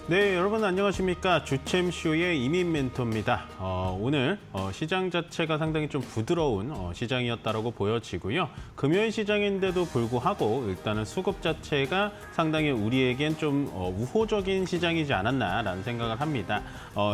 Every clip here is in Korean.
네, 여러분 안녕하십니까. 주챔쇼의 이민 멘토입니다. 오늘 시장 자체가 상당히 좀 부드러운 시장이었다고 보여지고요. 금요일 시장인데도 불구하고 일단은 수급 자체가 상당히 우리에겐 좀 우호적인 시장이지 않았나라는 생각을 합니다.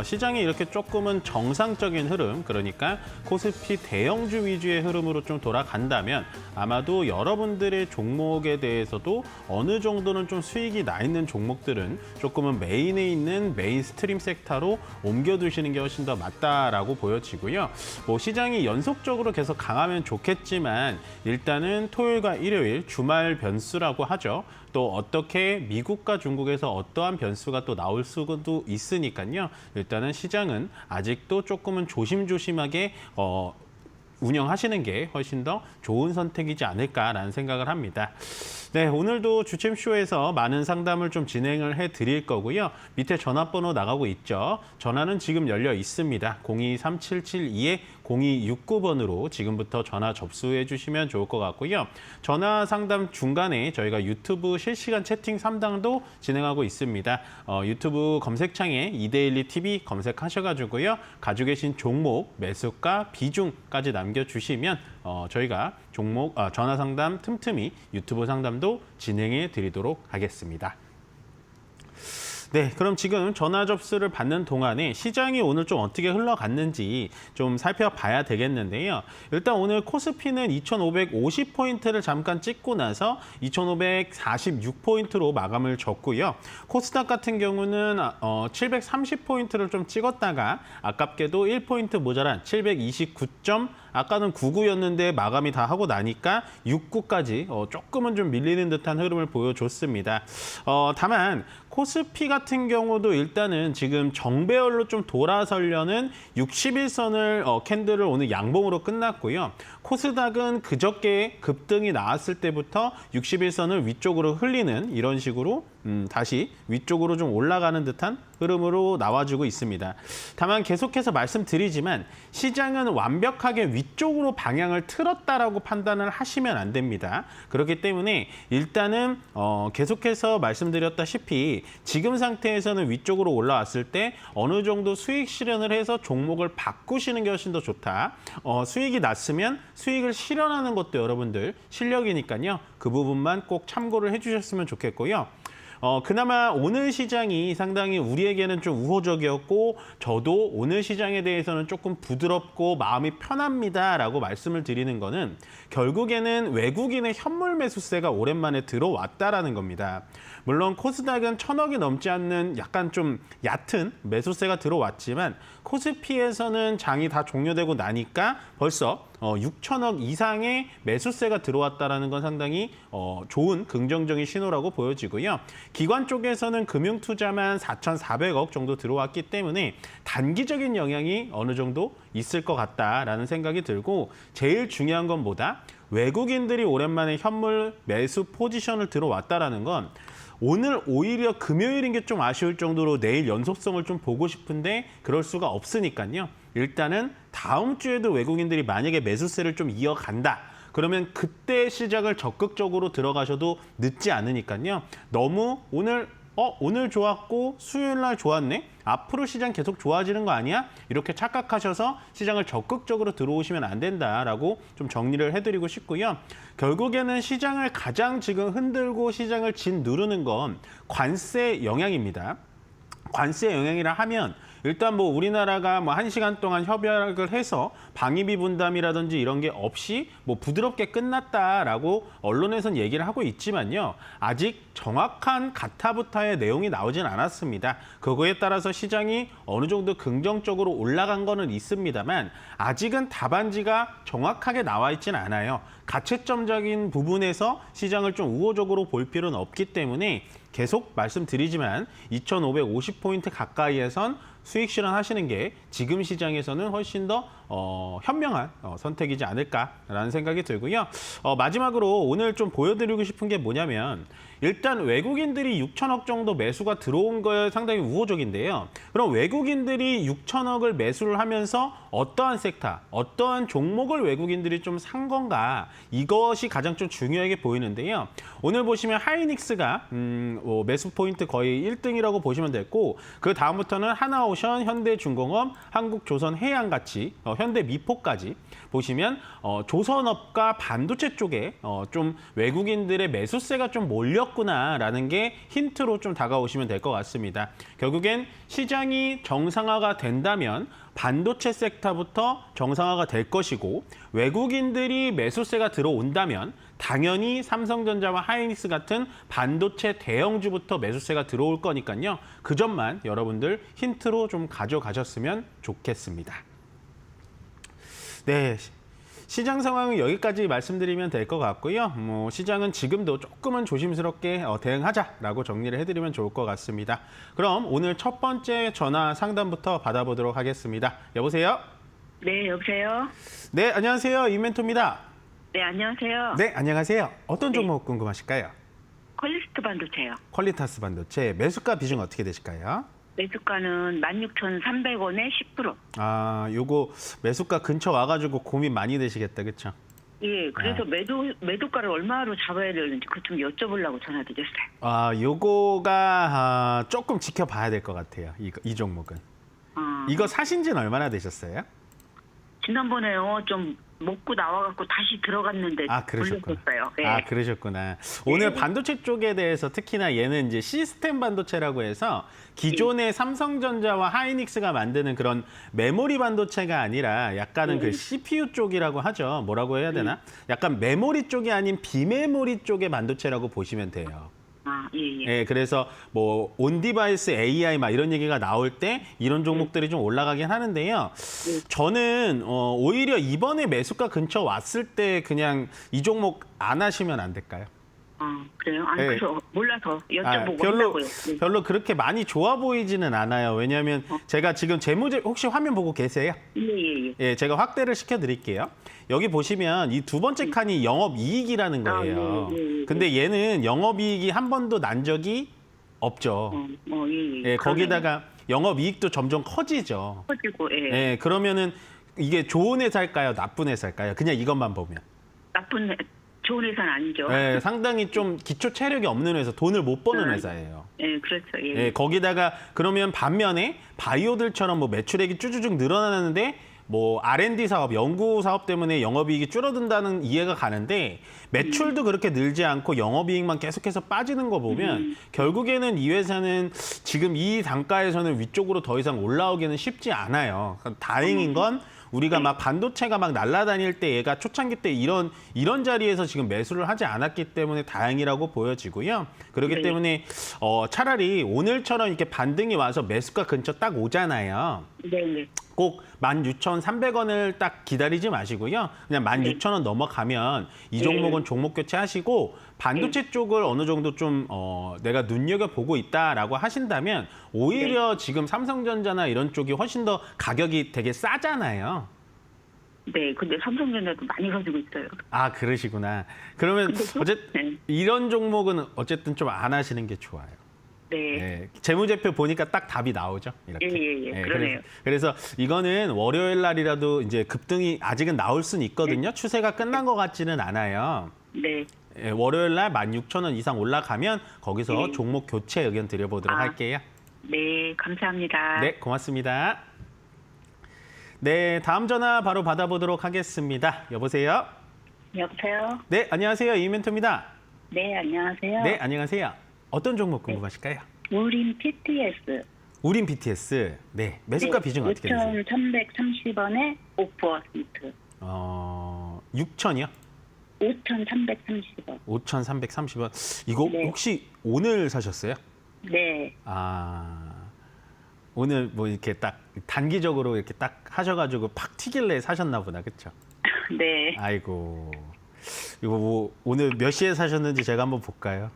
시장이 이렇게 조금은 정상적인 흐름, 그러니까 코스피 대형주 위주의 흐름으로 좀 돌아간다면 아마도 여러분들의 종목에 대해서도 어느 정도는 좀 수익이 나 있는 종목들은 조금은 메인에 있는 메인스트림 섹터로 옮겨두시는 게 훨씬 더 맞다라고 보여지고요. 시장이 연속적으로 계속 강하면 좋겠지만 일단은 토요일과 일요일 주말 변수라고 하죠. 또 어떻게 미국과 중국에서 어떠한 변수가 또 나올 수도 있으니까요. 일단은 시장은 아직도 조금은 조심조심하게 운영하시는 게 훨씬 더 좋은 선택이지 않을까라는 생각을 합니다. 네, 오늘도 주챔쇼에서 많은 상담을 좀 진행을 해드릴 거고요. 밑에 전화번호 나가고 있죠. 전화는 지금 열려 있습니다. 023772-0269번으로 지금부터 전화 접수해 주시면 좋을 것 같고요. 전화 상담 중간에 저희가 유튜브 실시간 채팅 3당도 진행하고 있습니다. 유튜브 검색창에 이데일리 TV 검색하셔가지고요. 가지고 계신 종목, 매수가, 비중까지 남겨주시면 저희가 종목 전화 상담 틈틈이 유튜브 상담도 진행해 드리도록 하겠습니다. 네, 그럼 지금 전화 접수를 받는 동안에 시장이 오늘 좀 어떻게 흘러갔는지 좀 살펴봐야 되겠는데요. 일단 오늘 코스피는 2,550포인트를 잠깐 찍고 나서 2,546포인트로 마감을 졌고요. 코스닥 같은 경우는 730포인트를 좀 찍었다가 아깝게도 1포인트 모자란 729점, 아까는 99였는데 마감이 다 하고 나니까 69까지 조금은 좀 밀리는 듯한 흐름을 보여줬습니다. 다만 코스피 같은 경우도 일단은 지금 정배열로 좀 돌아서려는 60일선을 캔들을 오늘 양봉으로 끝났고요. 코스닥은 그저께 급등이 나왔을 때부터 60일선을 위쪽으로 흘리는 이런 식으로 다시 위쪽으로 좀 올라가는 듯한 흐름으로 나와주고 있습니다. 다만 계속해서 말씀드리지만 시장은 완벽하게 위쪽으로 방향을 틀었다라고 판단을 하시면 안 됩니다. 그렇기 때문에 일단은 계속해서 말씀드렸다시피 지금 상태에서는 위쪽으로 올라왔을 때 어느 정도 수익 실현을 해서 종목을 바꾸시는 게 훨씬 더 좋다. 수익이 났으면 수익을 실현하는 것도 여러분들 실력이니까요. 그 부분만 꼭 참고를 해주셨으면 좋겠고요. 그나마 오늘 시장이 상당히 우리에게는 좀 우호적이었고 저도 오늘 시장에 대해서는 조금 부드럽고 마음이 편합니다라고 말씀을 드리는 거는 결국에는 외국인의 현물 매수세가 오랜만에 들어왔다라는 겁니다. 물론 코스닥은 1,000억이 넘지 않는 약간 좀 얕은 매수세가 들어왔지만 코스피에서는 장이 다 종료되고 나니까 벌써 6천억 이상의 매수세가 들어왔다는 건 상당히 좋은 긍정적인 신호라고 보여지고요. 기관 쪽에서는 금융투자만 4,400억 정도 들어왔기 때문에 단기적인 영향이 어느 정도 있을 것 같다라는 생각이 들고 제일 중요한 건 뭐다? 외국인들이 오랜만에 현물 매수 포지션을 들어왔다는 건 오늘 오히려 금요일인 게 좀 아쉬울 정도로 내일 연속성을 좀 보고 싶은데 그럴 수가 없으니까요. 일단은 다음 주에도 외국인들이 만약에 매수세를 좀 이어간다. 그러면 그때 시작을 적극적으로 들어가셔도 늦지 않으니까요. 너무 오늘 좋았고 수요일 날 좋았네? 앞으로 시장 계속 좋아지는 거 아니야? 이렇게 착각하셔서 시장을 적극적으로 들어오시면 안 된다라고 좀 정리를 해드리고 싶고요. 결국에는 시장을 가장 지금 흔들고 시장을 짓누르는 건 관세 영향입니다. 관세 영향이라 하면 일단 우리나라가 1시간 동안 협약을 해서 방위비 분담이라든지 이런 게 없이 부드럽게 끝났다라고 언론에선 얘기를 하고 있지만요. 아직 정확한 가타부타의 내용이 나오진 않았습니다. 그거에 따라서 시장이 어느 정도 긍정적으로 올라간 거는 있습니다만 아직은 답안지가 정확하게 나와 있진 않아요. 가채점적인 부분에서 시장을 좀 우호적으로 볼 필요는 없기 때문에 계속 말씀드리지만 2,550포인트 가까이에선 수익 실현하시는 게 지금 시장에서는 훨씬 더 현명한 선택이지 않을까라는 생각이 들고요. 마지막으로 오늘 좀 보여드리고 싶은 게 뭐냐면 일단 외국인들이 6천억 정도 매수가 들어온 거에 상당히 우호적인데요. 그럼 외국인들이 6천억을 매수를 하면서 어떠한 섹터, 어떠한 종목을 외국인들이 좀 산 건가 이것이 가장 좀 중요하게 보이는데요. 오늘 보시면 하이닉스가 매수 포인트 거의 1등이라고 보시면 됐고 그 다음부터는 하나오션, 현대중공업, 한국조선해양같이 현대미포까지 보시면 조선업과 반도체 쪽에 좀 외국인들의 매수세가 좀 몰렸구나라는 게 힌트로 좀 다가오시면 될 것 같습니다. 결국엔 시장이 정상화가 된다면 반도체 섹터부터 정상화가 될 것이고 외국인들이 매수세가 들어온다면 당연히 삼성전자와 하이닉스 같은 반도체 대형주부터 매수세가 들어올 거니까요. 그 점만 여러분들 힌트로 좀 가져가셨으면 좋겠습니다. 네. 시장 상황은 여기까지 말씀드리면 될 것 같고요. 시장은 지금도 조금은 조심스럽게 대응하자라고 정리를 해드리면 좋을 것 같습니다. 그럼 오늘 첫 번째 전화 상담부터 받아보도록 하겠습니다. 여보세요? 네, 여보세요? 네, 안녕하세요. 이멘토입니다. 네, 안녕하세요. 네, 안녕하세요. 어떤 종목 궁금하실까요? 퀄리스트 반도체요. 퀄리타스 반도체 매수가 비중 어떻게 되실까요? 매수가는 16,300원에 10%. 아, 요거 매수가 근처 와가지고 고민 많이 되시겠다, 그렇죠? 예, 그래서 매도가를 얼마로 잡아야 되는지 그거 좀 여쭤보려고 전화드렸어요. 아, 요거가 조금 지켜봐야 될 것 같아요. 이 종목은. 이거 사신 지는 얼마나 되셨어요? 지난번에요, 좀 먹고 나와갖고 다시 들어갔는데 그러셨구나. 불렸었어요. 네. 아, 그러셨구나. 오늘 반도체 쪽에 대해서 특히나 얘는 이제 시스템 반도체라고 해서 기존의 삼성전자와 하이닉스가 만드는 그런 메모리 반도체가 아니라 약간은 그 CPU 쪽이라고 하죠. 뭐라고 해야 되나? 약간 메모리 쪽이 아닌 비메모리 쪽의 반도체라고 보시면 돼요. 예, 그래서 뭐 온디바이스 AI 막 이런 얘기가 나올 때 이런 종목들이 좀 올라가긴 하는데요. 저는 오히려 이번에 매수가 근처 왔을 때 그냥 이 종목 안 하시면 안 될까요? 그래요? 아니, 네. 그래서 몰라서 여쭤보고 하려고요. 네. 별로 그렇게 많이 좋아 보이지는 않아요. 왜냐하면 제가 지금 혹시 화면 보고 계세요? 예. 예, 제가 확대를 시켜드릴게요. 여기 보시면 이 두 번째 칸이 영업이익이라는 거예요. 네. 근데 얘는 영업이익이 한 번도 난 적이 없죠. 예, 거기다가 영업이익도 점점 커지죠. 커지고, 예, 그러면은 이게 좋은 회사일까요? 나쁜 회사일까요? 그냥 이것만 보면. 좋은 회사는 아니죠. 예, 상당히 좀 기초 체력이 없는 회사, 돈을 못 버는 회사예요. 예, 그렇죠. 예. 예, 거기다가 그러면 반면에 바이오들처럼 뭐 매출액이 쭈쭈쭉 늘어나는데 뭐 R&D 사업, 연구 사업 때문에 영업이익이 줄어든다는 이해가 가는데 매출도 그렇게 늘지 않고 영업이익만 계속해서 빠지는 거 보면 결국에는 이 회사는 지금 이 단가에서는 위쪽으로 더 이상 올라오기는 쉽지 않아요. 다행인 건 우리가 막 반도체가 막 날아다닐 때 얘가 초창기 때 이런 자리에서 지금 매수를 하지 않았기 때문에 다행이라고 보여지고요. 그렇기 때문에 차라리 오늘처럼 이렇게 반등이 와서 매수가 근처 딱 오잖아요. 네. 꼭 16,300원을 딱 기다리지 마시고요. 그냥 16,000원 넘어가면 이 종목은 종목 교체하시고 반도체 쪽을 어느 정도 좀 내가 눈여겨보고 있다라고 하신다면 오히려 지금 삼성전자나 이런 쪽이 훨씬 더 가격이 되게 싸잖아요. 네, 근데 삼성전자도 많이 가지고 있어요. 아, 그러시구나. 그러면 어쨌든 이런 종목은 어쨌든 좀 안 하시는 게 좋아요. 네. 예, 재무제표 보니까 딱 답이 나오죠. 이렇게. 예, 그러네요. 그래서 이거는 월요일 날이라도 이제 급등이 아직은 나올 수는 있거든요. 추세가 끝난 것 같지는 않아요. 네. 예, 월요일 날 16,000원 이상 올라가면 거기서 종목 교체 의견 드려보도록 할게요. 네, 감사합니다. 네, 고맙습니다. 네, 다음 전화 바로 받아보도록 하겠습니다. 여보세요? 여보세요? 네, 안녕하세요. 이멘토입니다. 네, 안녕하세요. 네, 안녕하세요. 어떤 종목 궁금하실까요? 우린 PTS. 우린 BTS. 네, 매수가 비중 어떻게 되세요? 5,330원에 5%. 6천이요? 5,330원. 5,330원. 이거 네. 혹시 오늘 사셨어요? 네. 오늘 뭐 이렇게 딱 단기적으로 이렇게 딱 하셔가지고 팍 튀길래 사셨나 보다, 그렇죠? 네. 아이고, 이거 뭐 오늘 몇 시에 사셨는지 제가 한번 볼까요?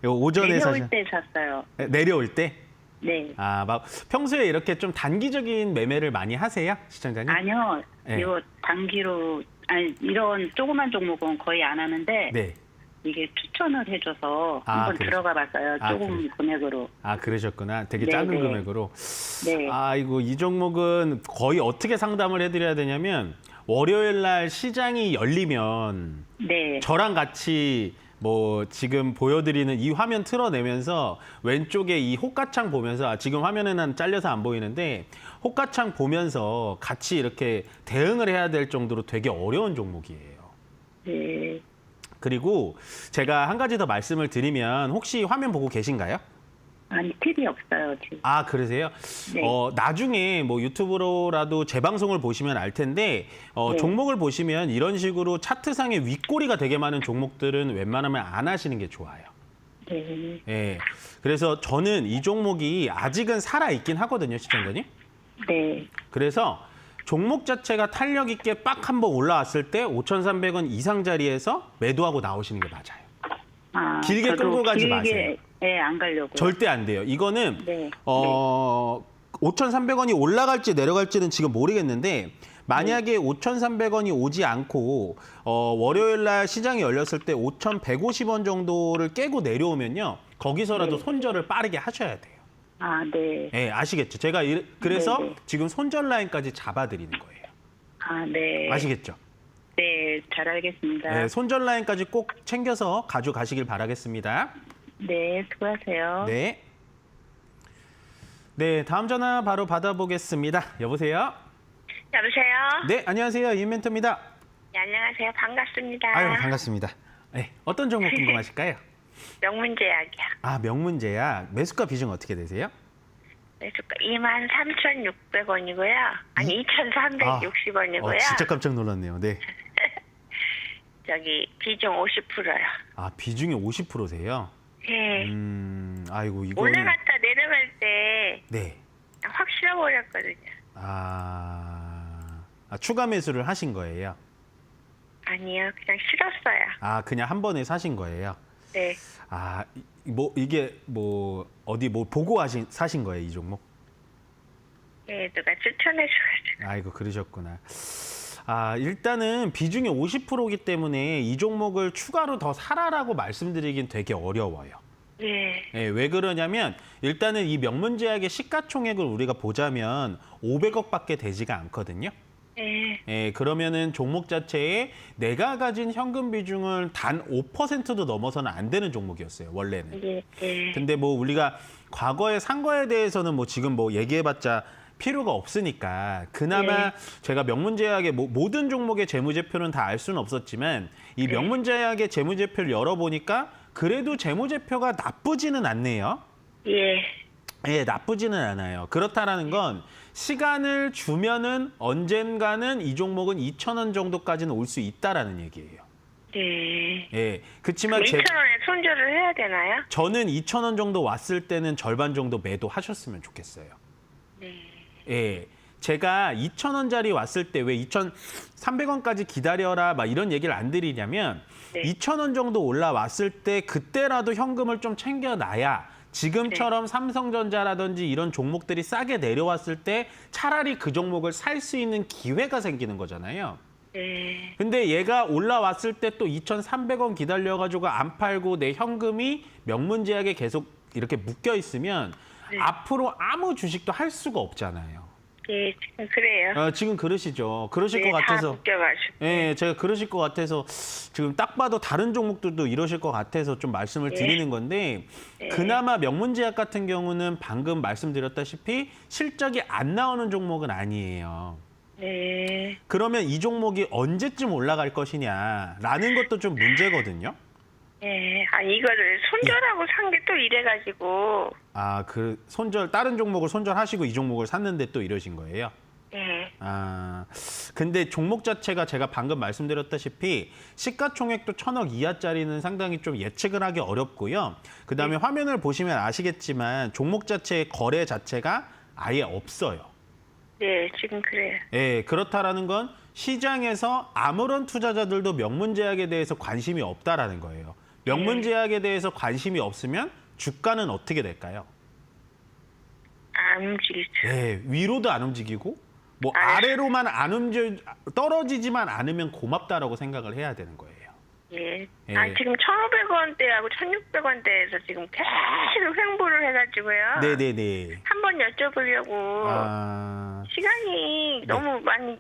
이거 오전에 내려올 때 샀어요. 내려올 때? 네. 아, 막 평소에 이렇게 좀 단기적인 매매를 많이 하세요, 시청자님? 아니요. 네. 이거 단기로 아니 이런 조그만 종목은 거의 안 하는데 네. 이게 추천을 해줘서 아, 한번 그러시- 들어가 봤어요. 아, 조금 그래. 금액으로. 아, 그러셨구나. 되게 네, 작은 네. 금액으로. 네. 아이고, 이 종목은 거의 어떻게 상담을 해드려야 되냐면 월요일 날 시장이 열리면 네. 저랑 같이 뭐 지금 보여드리는 이 화면 틀어내면서 왼쪽에 이 호가창 보면서 지금 화면에는 잘려서 안 보이는데 호가창 보면서 같이 이렇게 대응을 해야 될 정도로 되게 어려운 종목이에요. 네. 그리고 제가 한 가지 더 말씀을 드리면 혹시 화면 보고 계신가요? 아니 TV 없어요 지금. 아, 그러세요? 네. 나중에 뭐 유튜브로라도 재방송을 보시면 알 텐데 네. 종목을 보시면 이런 식으로 차트상에 윗꼬리가 되게 많은 종목들은 웬만하면 안 하시는 게 좋아요. 네. 예. 그래서 저는 이 종목이 아직은 살아있긴 하거든요, 시청자님. 네. 그래서 종목 자체가 탄력 있게 빡 한번 올라왔을 때 5,300원 이상 자리에서 매도하고 나오시는 게 맞아요. 아, 길게 저도 끌고 가지 길게, 마세요. 네, 안 가려고요. 절대 안 돼요. 이거는 네. 5,300원이 올라갈지 내려갈지는 지금 모르겠는데 만약에 5,300원이 오지 않고 월요일 날 시장이 열렸을 때 5,150원 정도를 깨고 내려오면요. 거기서라도 네. 손절을 빠르게 하셔야 돼요. 아, 네. 예, 아시겠죠? 제가 그래서 네, 네. 지금 손절 라인까지 잡아드리는 거예요. 아, 네. 아시겠죠? 네, 잘 알겠습니다. 예, 손절 라인까지 꼭 챙겨서 가져가시길 바라겠습니다. 네, 수고하세요. 네. 네, 다음 전화 바로 받아보겠습니다. 여보세요? 여보세요? 네, 안녕하세요. 이멘토입니다. 네, 안녕하세요. 반갑습니다. 아유, 반갑습니다. 네, 어떤 종목 궁금하실까요? 명문제약이야. 아, 명문제약. 매수가 비중 어떻게 되세요? 매수가 23,600원이고요. 아니, 2,360원이고요. 진짜 깜짝 놀랐네요. 네. 저기 비중 50%요. 아, 비중이 50%세요? 예. 아이고, 이거는 올라갔다 내려갈 때 네. 확 실어버렸거든요. 추가 매수를 하신 거예요? 아니요, 그냥 실었어요. 아, 그냥 한 번에 사신 거예요? 네. 아, 이게 어디 보고 사신 거예요, 이 종목? 예, 누가 추천해줘가지고. 아이고, 그러셨구나. 아, 일단은 비중이 50%이기 때문에 이 종목을 추가로 더 사라라고 말씀드리긴 되게 어려워요. 예. 예, 왜 그러냐면 일단은 이 명문제약의 시가총액을 우리가 보자면 500억밖에 되지가 않거든요. 예. 예, 그러면은 종목 자체에 내가 가진 현금 비중을 단 5%도 넘어서는 안 되는 종목이었어요, 원래는. 예. 예. 근데 뭐 우리가 과거에 산 거에 대해서는 뭐 지금 뭐 얘기해봤자 필요가 없으니까 그나마 제가 명문제약의 모든 종목의 재무제표는 다 알 수는 없었지만 이 명문제약의 재무제표를 열어보니까 그래도 재무제표가 나쁘지는 않네요. 예. 예, 나쁘지는 않아요. 그렇다라는 건 시간을 주면은 언젠가는 이 종목은 2,000원 정도까지는 올 수 있다라는 얘기예요. 네. 예, 그렇지만 2,000원에 손절을 해야 되나요? 저는 2,000원 정도 왔을 때는 절반 정도 매도하셨으면 좋겠어요. 네. 예, 제가 2,000원짜리 왔을 때 왜 2,300원까지 기다려라 막 이런 얘기를 안 드리냐면 네. 2,000원 정도 올라왔을 때 그때라도 현금을 좀 챙겨놔야 지금처럼 삼성전자라든지 이런 종목들이 싸게 내려왔을 때 차라리 그 종목을 살 수 있는 기회가 생기는 거잖아요. 네. 근데 얘가 올라왔을 때 또 2,300원 기다려가지고 안 팔고 내 현금이 명문제약에 계속 이렇게 묶여 있으면 앞으로 아무 주식도 할 수가 없잖아요. 예, 지금 그래요. 지금 그러시죠. 그러실 네, 것 같아서. 다 묶여가지고. 예, 제가 그러실 것 같아서 지금 딱 봐도 다른 종목들도 이러실 것 같아서 좀 말씀을 드리는 건데 그나마 명문제약 같은 경우는 방금 말씀드렸다시피 실적이 안 나오는 종목은 아니에요. 네. 그러면 이 종목이 언제쯤 올라갈 것이냐라는 것도 좀 문제거든요. 예, 아니 이거를 손절하고 산 게 또 이래가지고. 아, 그 다른 종목을 손절하시고 이 종목을 샀는데 또 이러신 거예요? 예. 아, 근데 종목 자체가 제가 방금 말씀드렸다시피 시가총액도 1,000억 이하짜리는 상당히 좀 예측을 하기 어렵고요. 그다음에 화면을 보시면 아시겠지만 종목 자체의 거래 자체가 아예 없어요. 네, 지금 그래요. 예, 그렇다라는 건 시장에서 아무런 투자자들도 명문제약에 대해서 관심이 없다라는 거예요. 명문제약에 대해서 관심이 없으면 주가는 어떻게 될까요? 안 움직이죠. 네, 위로도 안 움직이고 뭐 아. 아래로만 안 떨어지지만 않으면 고맙다라고 생각을 해야 되는 거예요. 예. 예. 지금 1,500원대하고 1,600원대에서 지금 계속 횡보를 해가지고요. 네네네. 한번 여쭤보려고 아, 시간이 너무 많이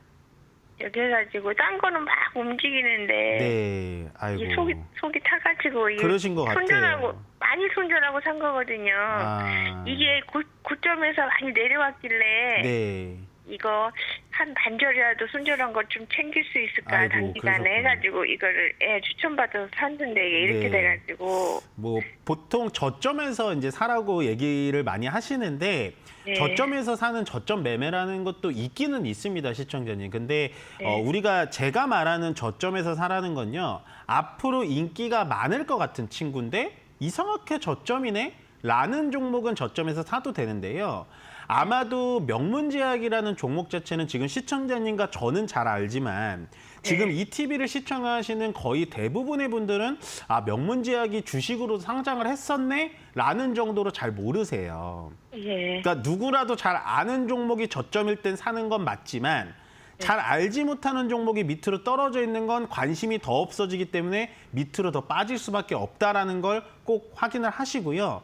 여기 해가지고 딴 거는 막 움직이는데 네. 아이고. 이 속이 타가지고 이게 그러신 것 같아요. 많이 손절하고 산 거거든요. 아. 이게 고점에서 많이 내려왔길래 네. 이거 한 반절이라도 손절한 거 좀 챙길 수 있을까 아이고, 단기간에 그러셨구나. 해가지고 이거를 추천받아서 샀는데 이게 이렇게 네. 돼가지고 뭐 보통 저점에서 이제 사라고 얘기를 많이 하시는데 네. 저점에서 사는 저점 매매라는 것도 있기는 있습니다, 시청자님. 근데 네. 제가 말하는 저점에서 사라는 건요. 앞으로 인기가 많을 것 같은 친구인데 이상하게 저점이네? 라는 종목은 저점에서 사도 되는데요. 아마도 명문제약이라는 종목 자체는 지금 시청자님과 저는 잘 알지만 지금 이 TV를 시청하시는 거의 대부분의 분들은 명문제약이 주식으로 상장을 했었네? 라는 정도로 잘 모르세요. 예. 그러니까 누구라도 잘 아는 종목이 저점일 땐 사는 건 맞지만 잘 알지 못하는 종목이 밑으로 떨어져 있는 건 관심이 더 없어지기 때문에 밑으로 더 빠질 수밖에 없다라는 걸 꼭 확인을 하시고요.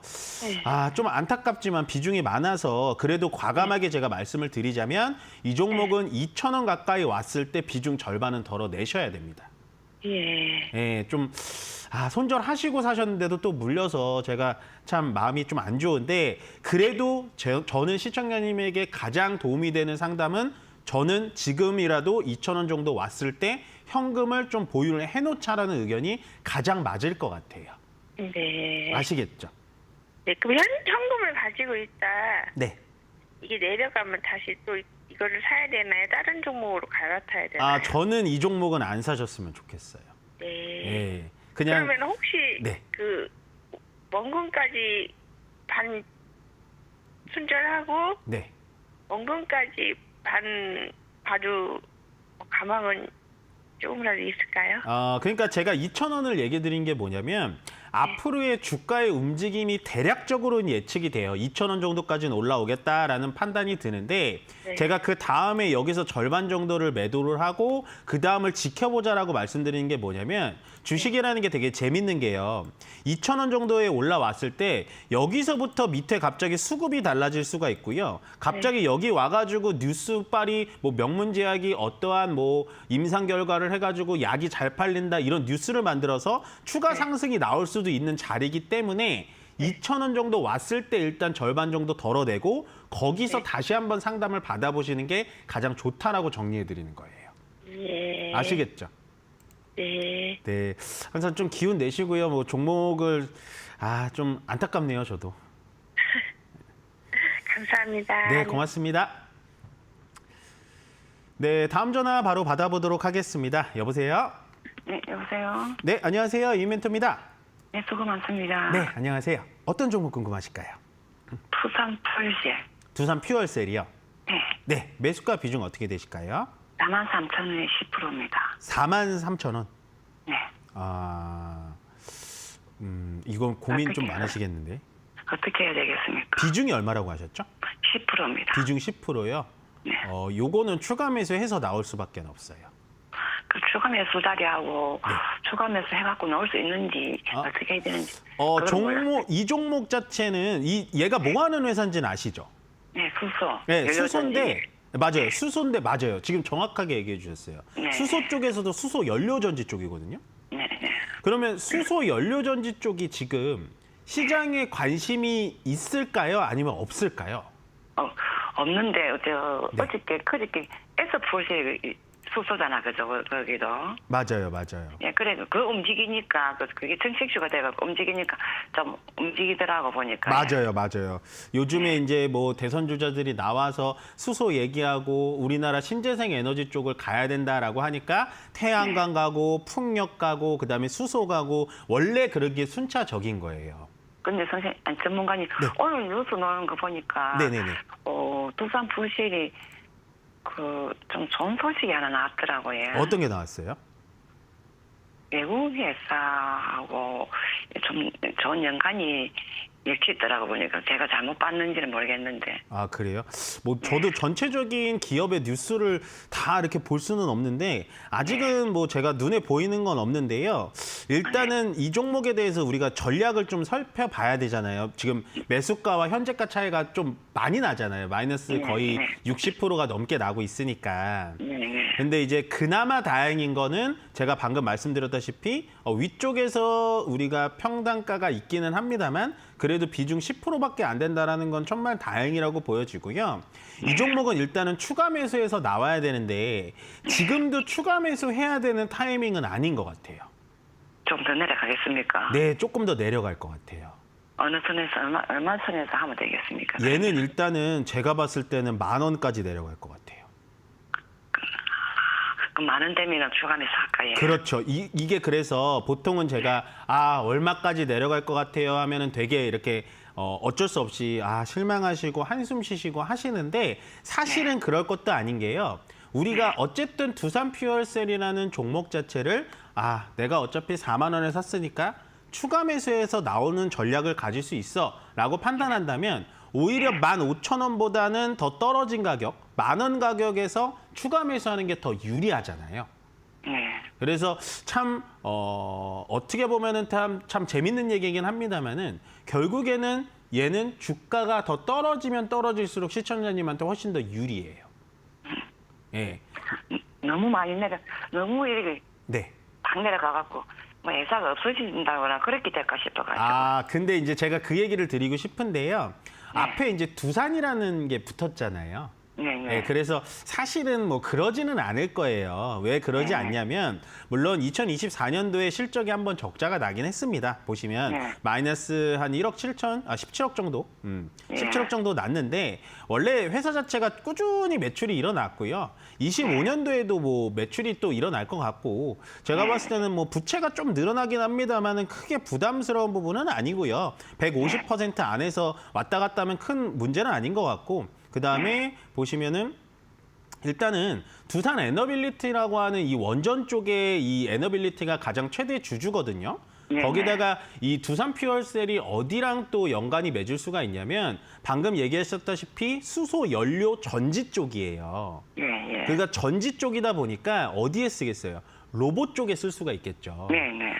좀 안타깝지만 비중이 많아서 그래도 과감하게 제가 말씀을 드리자면 이 종목은 2,000원 가까이 왔을 때 비중 절반은 덜어내셔야 됩니다. 예. 예, 좀 손절하시고 사셨는데도 또 물려서 제가 참 마음이 좀 안 좋은데 그래도 저는 시청자님에게 가장 도움이 되는 상담은 저는 지금이라도 2,000원 정도 왔을 때 현금을 좀 보유를 해놓자라는 의견이 가장 맞을 것 같아요. 네. 아시겠죠? 네. 그럼 현금을 가지고 있다. 네. 이게 내려가면 다시 또 이거를 사야 되나요? 다른 종목으로 갈아타야 되나요? 저는 이 종목은 안 사셨으면 좋겠어요. 네. 예. 그냥 그러면 혹시 네. 그 원금까지 반 손절하고 네. 원금까지 반 바로 가망은 조금이라도 있을까요? 그러니까 제가 2,000원을 얘기 드린 게 뭐냐면 앞으로의 주가의 움직임이 대략적으로는 예측이 돼요. 2,000원 정도까지는 올라오겠다라는 판단이 드는데 네. 제가 그 다음에 여기서 절반 정도를 매도를 하고 그 다음을 지켜보자라고 말씀드리는 게 뭐냐면 주식이라는 게 되게 재밌는 게요. 2,000원 정도에 올라왔을 때 여기서부터 밑에 갑자기 수급이 달라질 수가 있고요. 갑자기 여기 와가지고 뉴스빨이 뭐 명문제약이 어떠한 뭐 임상 결과를 해가지고 약이 잘 팔린다 이런 뉴스를 만들어서 추가 상승이 나올 수도 있는 자리이기 때문에 2,000원 정도 왔을 때 일단 절반 정도 덜어내고 거기서 다시 한번 상담을 받아보시는 게 가장 좋다라고 정리해드리는 거예요. 예. 아시겠죠? 네. 네, 항상 좀 기운 내시고요. 뭐 종목을 좀 안타깝네요, 저도. 감사합니다. 네, 고맙습니다. 네, 다음 전화 바로 받아보도록 하겠습니다. 여보세요? 네, 여보세요. 네, 안녕하세요. 이멘토입니다. 네, 수고 많습니다. 네, 안녕하세요. 어떤 종목 궁금하실까요? 부산 펄실. 두산 퓨얼셀이요. 네, 네, 매수가 비중 어떻게 되실까요? 43,000원에 10%입니다. 43,000원. 네. 이건 고민 좀 어떻게 해요? 많으시겠는데. 어떻게 해야 되겠습니까? 비중이 얼마라고 하셨죠? 10%입니다. 비중 10%요. 네. 요거는 추가 매수해서 나올 수밖에 없어요. 그 추가 매수 자리하고 네. 추가 매수 해갖고 넣을 수 있는지 어떻게 해야 되는지. 그런 거요. 이 종목 자체는 얘가 뭐 하는 회사인지는 아시죠? 네, 수소. 네, 연료전지. 수소인데 맞아요. 수소인데 맞아요. 지금 정확하게 얘기해 주셨어요. 네. 수소 쪽에서도 수소 연료전지 쪽이거든요. 네, 네. 그러면 수소 연료전지 쪽이 지금 시장에 관심이 있을까요? 아니면 없을까요? 없는데 네. 어저께 그저께 S포시 수소잖아, 그죠? 거기도. 맞아요, 맞아요. 예, 그래 그 움직이니까 그게 정식주가 돼갖고 움직이니까 좀 움직이더라고 보니까. 맞아요, 맞아요. 요즘에 이제 뭐 대선 주자들이 나와서 수소 얘기하고 우리나라 신재생 에너지 쪽을 가야 된다라고 하니까 태양광 가고 풍력 가고 그다음에 수소 가고 원래 그러기에 순차적인 거예요. 근데 선생님 전문가님 오늘 뉴스 나오는 거 보니까 네네네. 두산 부실이 좀 좋은 소식이 하나 나왔더라고요. 어떤 게 나왔어요? 외국 회사하고 좀 좋은 연관이 이렇게 있더라고 보니까 제가 잘못 봤는지는 모르겠는데. 아, 그래요? 뭐 저도 전체적인 기업의 뉴스를 다 이렇게 볼 수는 없는데 아직은 뭐 제가 눈에 보이는 건 없는데요. 일단은 이 종목에 대해서 우리가 전략을 좀 살펴봐야 되잖아요. 지금 매수가와 현재가 차이가 좀 많이 나잖아요. 마이너스 거의 60%가 넘게 나고 있으니까. 근데 이제 그나마 다행인 거는 제가 방금 말씀드렸다시피 위쪽에서 우리가 평단가가 있기는 합니다만 그래도 비중 10%밖에 안 된다라는 건 정말 다행이라고 보여지고요. 이 종목은 일단은 추가 매수해서 나와야 되는데 지금도 추가 매수해야 되는 타이밍은 아닌 것 같아요. 좀 더 내려가겠습니까? 네, 조금 더 내려갈 것 같아요. 어느 선에서 얼마 선에서 하면 되겠습니까? 얘는 일단은 제가 봤을 때는 10,000원까지 내려갈 것 같아요. 그럼 많은 데면 주간에서 할까요? 그렇죠. 이게 그래서 보통은 제가 얼마까지 내려갈 것 같아요 하면은 되게 이렇게 어쩔 수 없이 실망하시고 한숨 쉬시고 하시는데 사실은 그럴 것도 아닌 게요. 우리가 어쨌든 두산 퓨얼셀이라는 종목 자체를 내가 어차피 4만 원에 샀으니까 추가 매수해서 나오는 전략을 가질 수 있어 라고 판단한다면 오히려 15,000원보다는 더 떨어진 가격, 10,000원 가격에서 추가 매수하는 게 더 유리하잖아요. 그래서 참 어떻게 보면은 참 재밌는 얘기긴 합니다만은 결국에는 얘는 주가가 더 떨어지면 떨어질수록 시청자님한테 훨씬 더 유리해요. 예. 너무 많이 너무 이렇게 네. 팍 내려가갖고 뭐 회사가 없어진다거나 그렇게 될까 싶어가지고. 근데 이제 제가 그 얘기를 드리고 싶은데요. 앞에 이제 두산이라는 게 붙었잖아요. 네, 그래서 사실은 뭐 그러지는 않을 거예요. 왜 그러지 않냐면 물론 2024년도에 실적이 한번 적자가 나긴 했습니다. 보시면 마이너스 한 1억 7천, 17억 정도, 17억 정도 났는데 원래 회사 자체가 꾸준히 매출이 일어났고요. 25년도에도 뭐 매출이 또 일어날 것 같고 제가 봤을 때는 뭐 부채가 좀 늘어나긴 합니다만은 크게 부담스러운 부분은 아니고요. 150% 안에서 왔다 갔다 하면 큰 문제는 아닌 것 같고 그 다음에 보시면은 일단은 두산 에너빌리티라고 하는 이 원전 쪽에 이 에너빌리티가 가장 최대 주주거든요. 거기다가 이 두산 퓨얼셀이 어디랑 또 연관이 맺을 수가 있냐면 방금 얘기하셨다시피 수소 연료 전지 쪽이에요. 그러니까 전지 쪽이다 보니까 어디에 쓰겠어요? 로봇 쪽에 쓸 수가 있겠죠.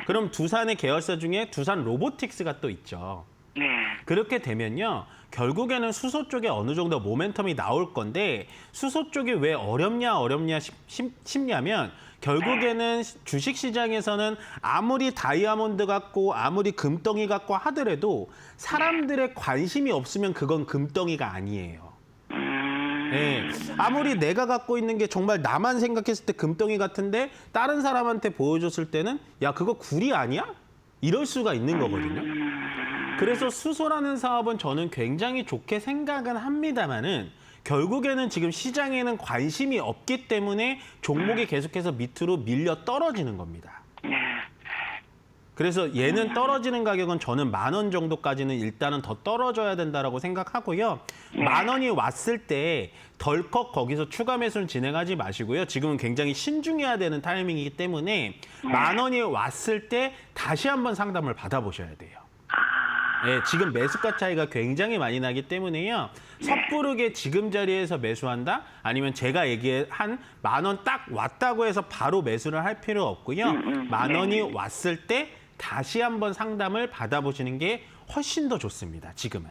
그럼 두산의 계열사 중에 두산 로보틱스가 또 있죠. 그렇게 되면요. 결국에는 수소 쪽에 어느 정도 모멘텀이 나올 건데 수소 쪽이 왜 어렵냐 싶냐면 결국에는 주식시장에서는 아무리 다이아몬드 같고 아무리 금덩이 같고 하더라도 사람들의 관심이 없으면 그건 금덩이가 아니에요. 네. 아무리 내가 갖고 있는 게 정말 나만 생각했을 때 금덩이 같은데 다른 사람한테 보여줬을 때는 야 그거 구리 아니야? 이럴 수가 있는 거거든요. 그래서 수소라는 사업은 저는 굉장히 좋게 생각은 합니다만은 결국에는 지금 시장에는 관심이 없기 때문에 종목이 계속해서 밑으로 밀려 떨어지는 겁니다. 그래서 얘는 떨어지는 가격은 저는 10,000원 정도까지는 일단은 더 떨어져야 된다라고 생각하고요. 10,000원이 왔을 때 덜컥 거기서 추가 매수는 진행하지 마시고요. 지금은 굉장히 신중해야 되는 타이밍이기 때문에 10,000원이 왔을 때 다시 한번 상담을 받아보셔야 돼요. 네, 지금 매수가 차이가 굉장히 많이 나기 때문에요. 섣부르게 지금 자리에서 매수한다? 아니면 제가 얘기한 10,000원 딱 왔다고 해서 바로 매수를 할 필요 없고요. 10,000원이 왔을 때 다시 한번 상담을 받아보시는 게 훨씬 더 좋습니다. 지금은.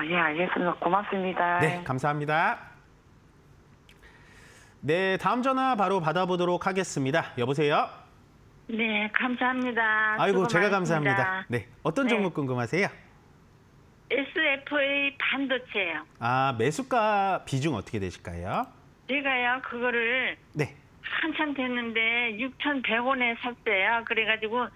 예, 알겠습니다. 고맙습니다. 네, 감사합니다. 네, 다음 전화 바로 받아보도록 하겠습니다. 여보세요? 네, 감사합니다. 아이고, 수고 제가 많습니다. 감사합니다. 네, 어떤 종목 궁금하세요? SFA 반도체요. 매수가 비중 어떻게 되실까요? 제가요, 그거를 네. 한참 됐는데 6,100원에 샀어요. 그래가지고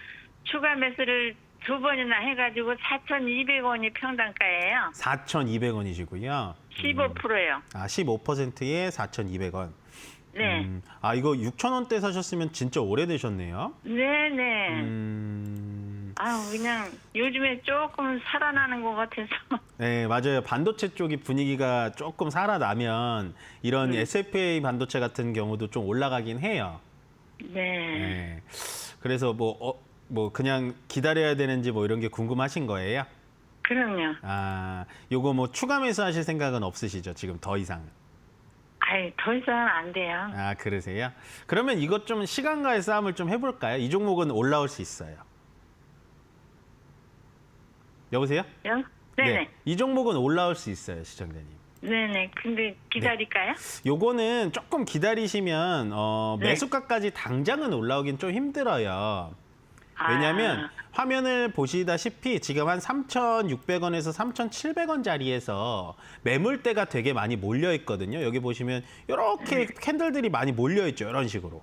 추가 매수를 2번이나 해가지고 4,200원이 평단가예요. 4,200원이시고요. 15%요. 15%에 4,200원. 네. 이거 6,000원대 사셨으면 진짜 오래되셨네요. 네네. 그냥 요즘에 조금 살아나는 것 같아서. 네, 맞아요. 반도체 쪽이 분위기가 조금 살아나면 이런 SFA 반도체 같은 경우도 좀 올라가긴 해요. 네. 그래서 뭐 그냥 기다려야 되는지 뭐 이런 게 궁금하신 거예요? 그럼요. 아, 요거 뭐 추가 매수하실 생각은 없으시죠? 지금 더 이상. 아이, 더 이상 안 돼요. 아, 그러세요? 그러면 이것 좀 시간과의 싸움을 좀 해볼까요? 이 종목은 올라올 수 있어요. 여보세요? 네네. 이 종목은 올라올 수 있어요, 시청자님. 네네. 근데 기다릴까요? 요거는 조금 기다리시면 네. 매수가까지 당장은 올라오긴 좀 힘들어요. 왜냐하면 화면을 보시다시피 지금 한 3,600원에서 3,700원 자리에서 매물대가 되게 많이 몰려 있거든요. 여기 보시면 이렇게 캔들들이 많이 몰려 있죠. 이런 식으로.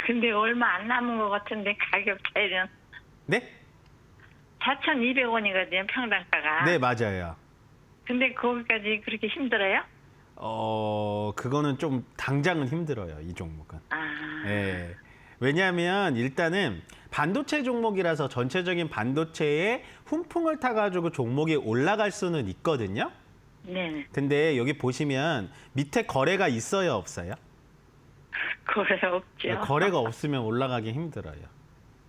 근데 얼마 안 남은 것 같은데 가격 차이는 네? 4,200원이거든요, 평당가가. 네, 맞아요. 근데 거기까지 그렇게 힘들어요? 그거는 좀 당장은 힘들어요. 이 종목은. 아, 예. 왜냐하면 일단은 반도체 종목이라서 전체적인 반도체에 훈풍을 타가지고 종목이 올라갈 수는 있거든요. 네네. 근데 여기 보시면 밑에 거래가 있어요, 없어요? 거래 없죠. 거래가 없으면 올라가기 힘들어요.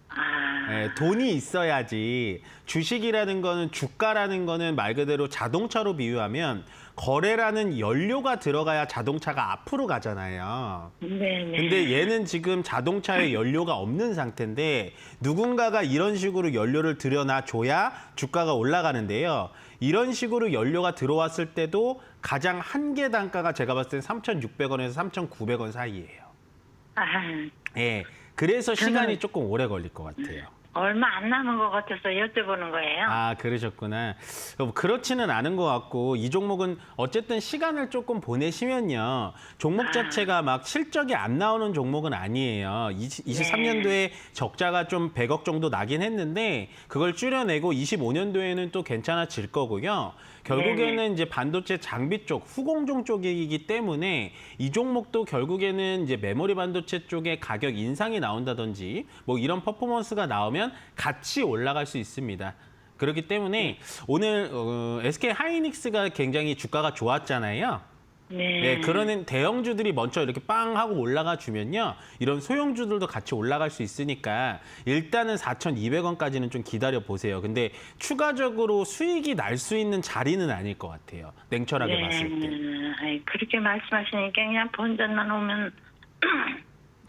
아, 예, 돈이 있어야지. 주식이라는 거는, 주가라는 거는 말 그대로 자동차로 비유하면 거래라는 연료가 들어가야 자동차가 앞으로 가잖아요. 네네. 근데 얘는 지금 자동차에 연료가 없는 상태인데 누군가가 이런 식으로 연료를 들여놔줘야 주가가 올라가는데요. 이런 식으로 연료가 들어왔을 때도 가장 한계 단가가 제가 봤을 때 3,600원에서 3,900원 사이예요. 아, 예, 그래서 시간이 저는- 조금 오래 걸릴 것 같아요. 얼마 안 남은 것 같아서 여쭤보는 거예요. 아, 그러셨구나. 그렇지는 않은 것 같고 이 종목은 어쨌든 시간을 조금 보내시면요. 종목 자체가 막 실적이 안 나오는 종목은 아니에요. 23년도에 적자가 좀 100억 정도 나긴 했는데 그걸 줄여내고 25년도에는 또 괜찮아질 거고요. 결국에는 이제 반도체 장비 쪽, 후공정 쪽이기 때문에 이 종목도 결국에는 이제 메모리 반도체 쪽에 가격 인상이 나온다든지 뭐 이런 퍼포먼스가 나오면 같이 올라갈 수 있습니다. 그렇기 때문에 오늘 SK 하이닉스가 굉장히 주가가 좋았잖아요. 네, 그러는 대형주들이 먼저 이렇게 빵 하고 올라가 주면요. 이런 소형주들도 같이 올라갈 수 있으니까 일단은 4,200원까지는 좀 기다려 보세요. 근데 추가적으로 수익이 날 수 있는 자리는 아닐 것 같아요. 냉철하게 봤을 때. 아이, 그렇게 말씀하시니까 그냥 본전만 오면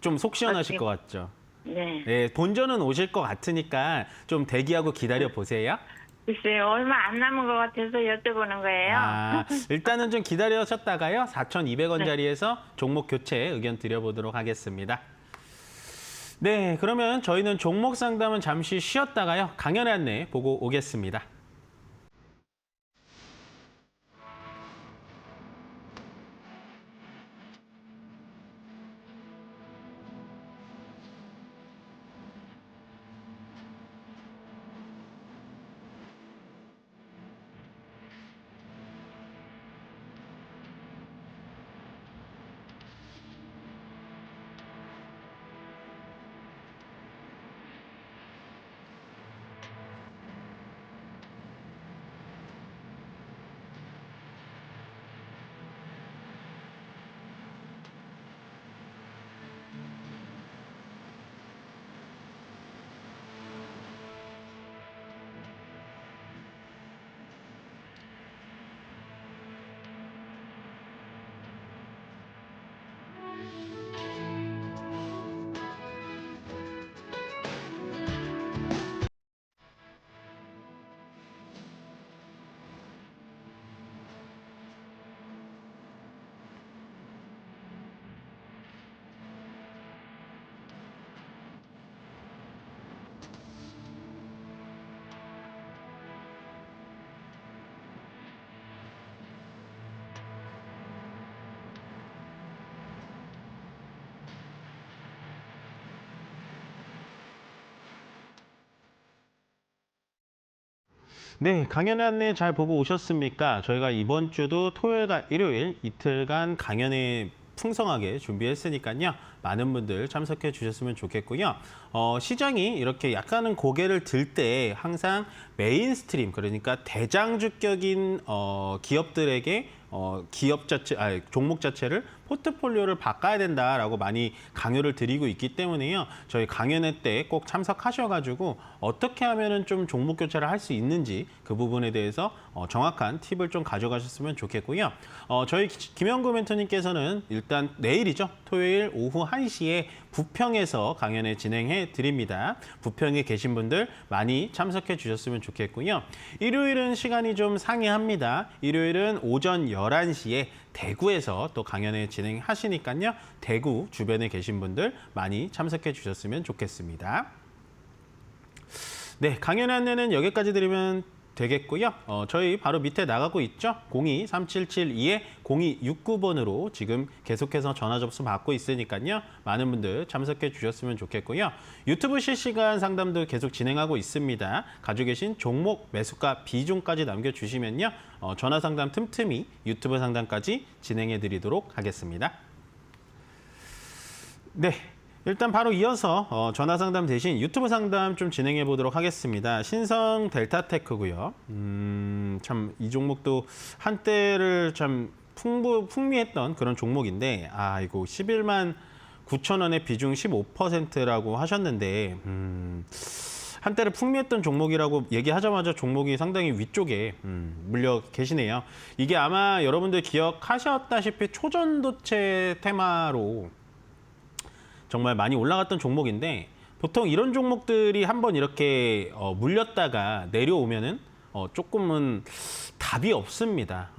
좀 속 시원하실 것 같죠? 네. 네, 본전은 오실 것 같으니까 좀 대기하고 기다려 보세요. 글쎄요, 얼마 안 남은 것 같아서 여쭤보는 거예요. 아, 일단은 좀 기다리셨다가요. 4,200원 자리에서 종목 교체 의견 드려보도록 하겠습니다. 네, 그러면 저희는 종목 상담은 잠시 쉬었다가요. 강연의 안내 보고 오겠습니다. 네, 강연 안내 잘 보고 오셨습니까? 저희가 이번 주도 토요일과 일요일 이틀간 강연에 풍성하게 준비했으니까요. 많은 분들 참석해 주셨으면 좋겠고요. 시장이 이렇게 약간은 고개를 들 때 항상 메인스트림, 그러니까 대장주격인 기업들에게 종목 자체를 포트폴리오를 바꿔야 된다라고 많이 강요를 드리고 있기 때문에요. 저희 강연회 때 꼭 참석하셔가지고 어떻게 하면은 좀 종목 교체를 할 수 있는지 그 부분에 대해서 정확한 팁을 좀 가져가셨으면 좋겠고요. 저희 김영구 멘토님께서는 일단 내일이죠. 토요일 오후 1시에 부평에서 강연회 진행해 드립니다. 부평에 계신 분들 많이 참석해 주셨으면 좋겠고요. 일요일은 시간이 좀 상이합니다. 일요일은 오전 11시에 대구에서 또 강연회 진행하시니까요. 대구 주변에 계신 분들 많이 참석해 주셨으면 좋겠습니다. 네, 강연 안내는 여기까지 드리면 되겠고요. 저희 바로 밑에 나가고 있죠. 02-3772-0269번으로 지금 계속해서 전화 접수 받고 있으니까요. 많은 분들 참석해 주셨으면 좋겠고요. 유튜브 실시간 상담도 계속 진행하고 있습니다. 가지고 계신 종목, 매수가, 비중까지 남겨주시면요. 전화 상담 틈틈이 유튜브 상담까지 진행해 드리도록 하겠습니다. 네. 일단 바로 이어서 전화 상담 대신 유튜브 상담 좀 진행해 보도록 하겠습니다. 신성 델타테크고요. 참 이 종목도 한때를 참 풍미했던 그런 종목인데, 이거 11만 9천 원의 비중 15%라고 하셨는데, 한때를 풍미했던 종목이라고 얘기하자마자 종목이 상당히 위쪽에 물려 계시네요. 이게 아마 여러분들 기억하셨다시피 초전도체 테마로 정말 많이 올라갔던 종목인데, 보통 이런 종목들이 한번 이렇게 물렸다가 내려오면은 조금은 답이 없습니다.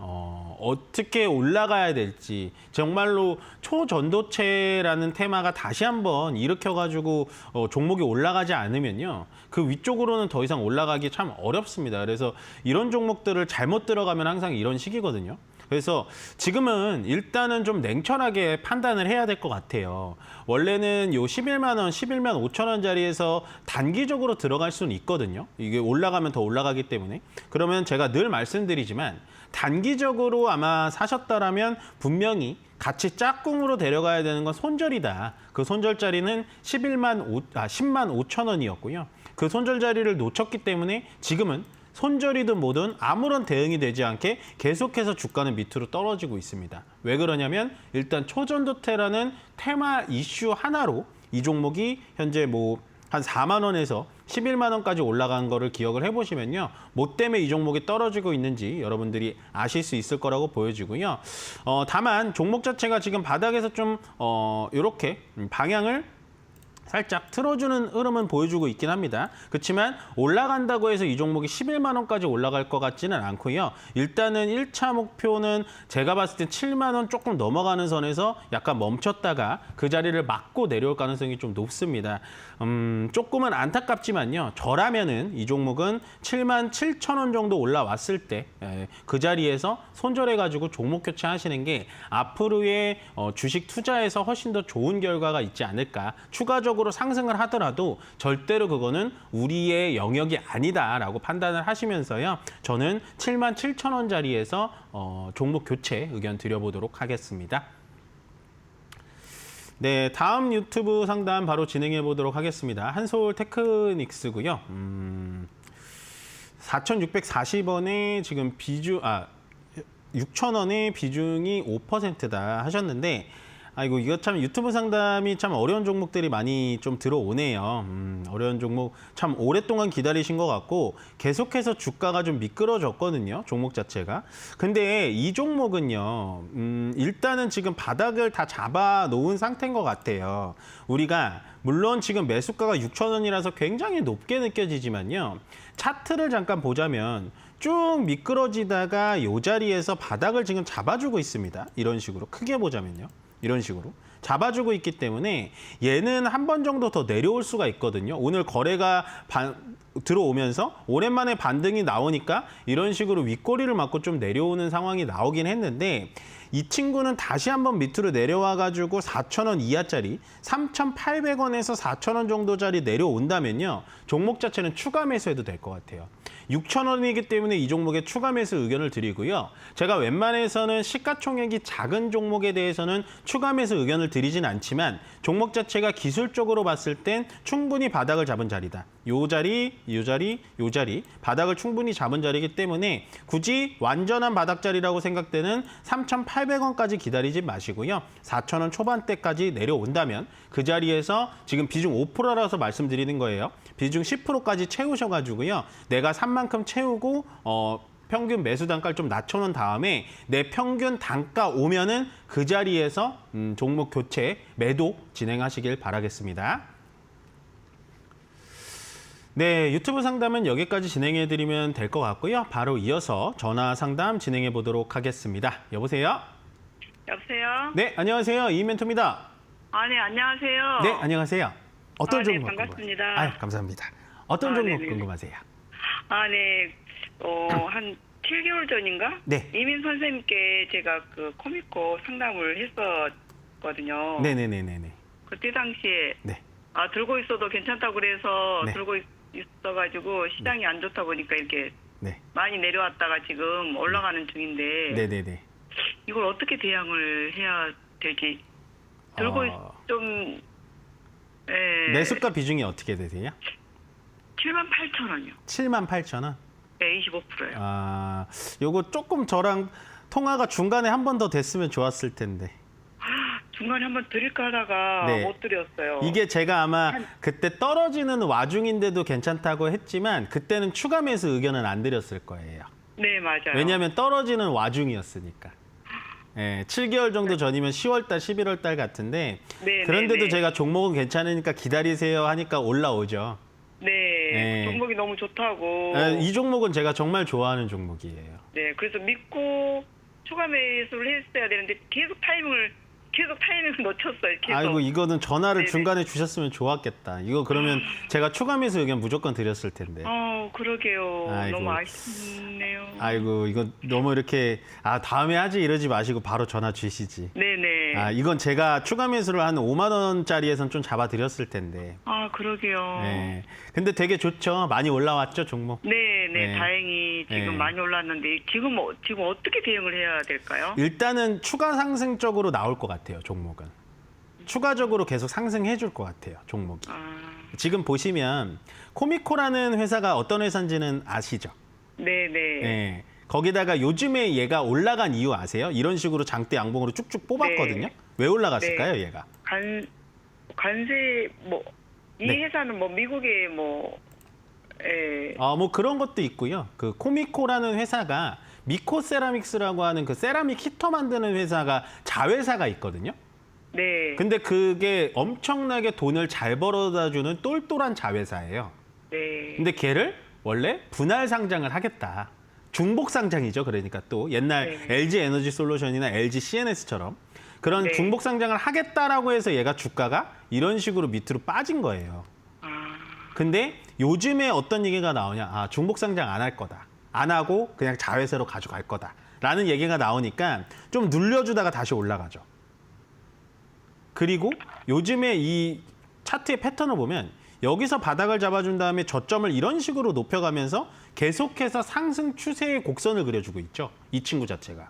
어떻게 올라가야 될지, 정말로 초전도체라는 테마가 다시 한번 일으켜가지고 종목이 올라가지 않으면요, 그 위쪽으로는 더 이상 올라가기 참 어렵습니다. 그래서 이런 종목들을 잘못 들어가면 항상 이런 식이거든요. 그래서 지금은 일단은 좀 냉철하게 판단을 해야 될 것 같아요. 원래는 요 11만 원, 11만 5천 원짜리에서 단기적으로 들어갈 수는 있거든요. 이게 올라가면 더 올라가기 때문에. 그러면 제가 늘 말씀드리지만 단기적으로 아마 사셨다라면 분명히 같이 짝꿍으로 데려가야 되는 건 손절이다. 그 손절자리는 10만 5천 원이었고요. 그 손절 자리를 놓쳤기 때문에 지금은 손절이든 뭐든 아무런 대응이 되지 않게 계속해서 주가는 밑으로 떨어지고 있습니다. 왜 그러냐면 일단 초전도체라는 테마 이슈 하나로 이 종목이 현재 뭐 한 4만 원에서 11만 원까지 올라간 거를 기억을 해보시면요. 뭐 때문에 이 종목이 떨어지고 있는지 여러분들이 아실 수 있을 거라고 보여지고요. 다만 종목 자체가 지금 바닥에서 좀 이렇게 방향을 살짝 틀어주는 흐름은 보여주고 있긴 합니다. 그렇지만 올라간다고 해서 이 종목이 11만 원까지 올라갈 것 같지는 않고요. 일단은 1차 목표는 제가 봤을 때 7만 원 조금 넘어가는 선에서 약간 멈췄다가 그 자리를 막고 내려올 가능성이 좀 높습니다. 조금은 안타깝지만요. 저라면은 이 종목은 7만 7천 원 정도 올라왔을 때 그 자리에서 손절해가지고 종목 교체하시는 게 앞으로의 주식 투자에서 훨씬 더 좋은 결과가 있지 않을까. 추가적으로 상승을 하더라도 절대로 그거는 우리의 영역이 아니다라고 판단을 하시면서요. 저는 7만 7천 원짜리에서 종목 교체 의견 드려보도록 하겠습니다. 네, 다음 유튜브 상담 바로 진행해 보도록 하겠습니다. 한솔 테크닉스고요. 4,640원에 지금 6,000원의 비중이 5%다 하셨는데, 아이고 이거 참 유튜브 상담이 참 어려운 종목들이 많이 좀 들어오네요. 어려운 종목 참 오랫동안 기다리신 것 같고 계속해서 주가가 좀 미끄러졌거든요. 종목 자체가. 근데 이 종목은요. 일단은 지금 바닥을 다 잡아 놓은 상태인 것 같아요. 우리가 물론 지금 매수가가 6,000원이라서 굉장히 높게 느껴지지만요. 차트를 잠깐 보자면 쭉 미끄러지다가 이 자리에서 바닥을 지금 잡아주고 있습니다. 이런 식으로 크게 보자면요. 이런 식으로 잡아주고 있기 때문에 얘는 한 번 정도 더 내려올 수가 있거든요. 오늘 거래가 들어오면서 오랜만에 반등이 나오니까 이런 식으로 윗꼬리를 맞고 좀 내려오는 상황이 나오긴 했는데, 이 친구는 다시 한번 밑으로 내려와가지고 4,000원 이하짜리 3,800원에서 4,000원 정도짜리 내려온다면요. 종목 자체는 추가 매수해도 될 것 같아요. 6,000원이기 때문에 이 종목에 추가 매수 의견을 드리고요. 제가 웬만해서는 시가총액이 작은 종목에 대해서는 추가 매수 의견을 드리진 않지만 종목 자체가 기술적으로 봤을 땐 충분히 바닥을 잡은 자리다. 요 자리, 요 자리, 요 자리 바닥을 충분히 잡은 자리이기 때문에 굳이 완전한 바닥 자리라고 생각되는 3,800원까지 기다리지 마시고요. 4,000원 초반대까지 내려온다면 그 자리에서 지금 비중 5%라서 말씀드리는 거예요. 비중 10%까지 채우셔가지고요. 내가 산 만큼 채우고 평균 매수 단가를 좀 낮춰놓은 다음에 내 평균 단가 오면은 그 자리에서 종목 교체 매도 진행하시길 바라겠습니다. 네, 유튜브 상담은 여기까지 진행해드리면 될 것 같고요. 바로 이어서 전화 상담 진행해 보도록 하겠습니다. 여보세요? 여보세요? 네, 안녕하세요. 이멘토입니다. 네, 안녕하세요. 네, 안녕하세요. 어떤 네, 종목 반갑습니다. 궁금하세요? 감사합니다. 어떤 종목 네네. 궁금하세요? 네. 한 7개월 전인가? 네. 이민 선생님께 제가 그 코미코 상담을 했었거든요. 네네네네네. 그때 당시에 네. 들고 있어도 괜찮다고 그래서 네. 들고 있어가지고 시장이 안 좋다 보니까 이렇게 네. 많이 내려왔다가 지금 올라가는 중인데 네네네. 이걸 어떻게 대응을 해야 될지 들고 좀 매수가 비중이 어떻게 되세요? 78,000원이요. 78,000원? 네, 25%예요. 요거 조금 저랑 통화가 중간에 한 번 더 됐으면 좋았을 텐데. 중간에 한번 드릴까 하다가 네. 못 드렸어요. 이게 제가 아마 그때 떨어지는 와중인데도 괜찮다고 했지만 그때는 추가 매수 의견은 안 드렸을 거예요. 네, 맞아요. 왜냐하면 떨어지는 와중이었으니까. 네, 7개월 정도 전이면 10월 달, 11월 달 같은데 네, 그런데도 네. 제가 종목은 괜찮으니까 기다리세요 하니까 올라오죠. 네, 네. 종목이 너무 좋다고. 이 종목은 제가 정말 좋아하는 종목이에요. 네, 그래서 믿고 추가 매수를 했어야 되는데 계속 타이밍을 놓쳤어요. 계속. 아이고 이거는 전화를 네네. 중간에 주셨으면 좋았겠다. 이거 그러면 제가 추가 매수 의견 무조건 드렸을 텐데. 그러게요. 아이고. 너무 아쉽네요. 아이고 이거 너무 이렇게 다음에 하지 이러지 마시고 바로 전화 주시지. 네네. 이건 제가 추가 매수를 한 5만 원짜리에선 좀 잡아드렸을 텐데. 그러게요. 네. 근데 되게 좋죠. 많이 올라왔죠 종목. 네, 네. 다행히 지금 네. 많이 올랐는데 지금 어떻게 대응을 해야 될까요? 일단은 추가 상승적으로 나올 것 같아요 종목은. 추가적으로 계속 상승해 줄 것 같아요 종목이. 지금 보시면 코미코라는 회사가 어떤 회사인지는 아시죠? 네네. 네. 거기다가 요즘에 얘가 올라간 이유 아세요? 이런 식으로 장대 양봉으로 쭉쭉 뽑았거든요. 네. 왜 올라갔을까요 얘가? 관세 이 네. 회사는 미국의 뭐 그런 것도 있고요. 그 코미코라는 회사가 미코세라믹스라고 하는 그 세라믹 히터 만드는 회사가 자회사가 있거든요. 네. 근데 그게 엄청나게 돈을 잘 벌어다 주는 똘똘한 자회사예요. 네. 근데 걔를 원래 분할 상장을 하겠다. 중복 상장이죠. 그러니까 또 옛날 네. LG 에너지 솔루션이나 LG CNS처럼 그런 네. 중복 상장을 하겠다라고 해서 얘가 주가가 이런 식으로 밑으로 빠진 거예요. 근데 요즘에 어떤 얘기가 나오냐? 중복 상장 안 할 거다. 안 하고 그냥 자회사로 가져갈 거다. 라는 얘기가 나오니까 좀 눌려주다가 다시 올라가죠. 그리고 요즘에 이 차트의 패턴을 보면 여기서 바닥을 잡아준 다음에 저점을 이런 식으로 높여가면서 계속해서 상승 추세의 곡선을 그려주고 있죠. 이 친구 자체가.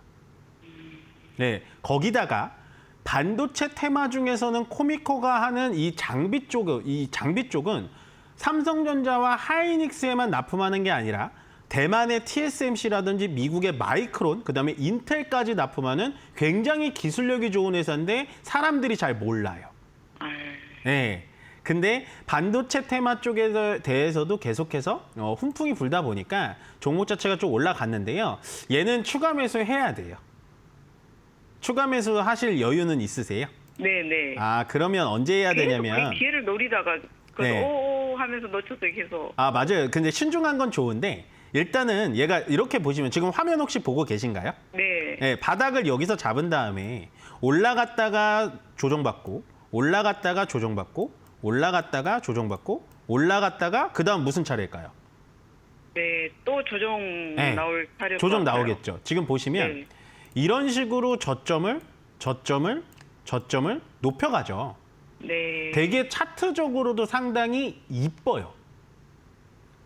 네, 거기다가 반도체 테마 중에서는 코미코가 하는 이 장비 쪽은 삼성전자와 하이닉스에만 납품하는 게 아니라 대만의 TSMC라든지 미국의 마이크론, 그다음에 인텔까지 납품하는 굉장히 기술력이 좋은 회사인데 사람들이 잘 몰라요. 네. 근데 반도체 테마 쪽에 대해서도 계속해서 훈풍이 불다 보니까 종목 자체가 좀 올라갔는데요. 얘는 추가 매수 해야 돼요. 추가 매수 하실 여유는 있으세요? 네네. 그러면 언제 해야 되냐면 계속 기회를 노리다가 네. 오오 하면서 놓쳤어요 계속. 맞아요. 근데 신중한 건 좋은데 일단은 얘가 이렇게 보시면 지금 화면 혹시 보고 계신가요? 네. 네, 바닥을 여기서 잡은 다음에 올라갔다가 조정받고 올라갔다가 조정받고 올라갔다가 조정받고 올라갔다가 그다음 무슨 차례일까요? 네. 또 조정 네. 나올 차례. 조정 나오겠죠. 지금 보시면 네. 이런 식으로 저점을 높여가죠. 네. 되게 차트적으로도 상당히 이뻐요.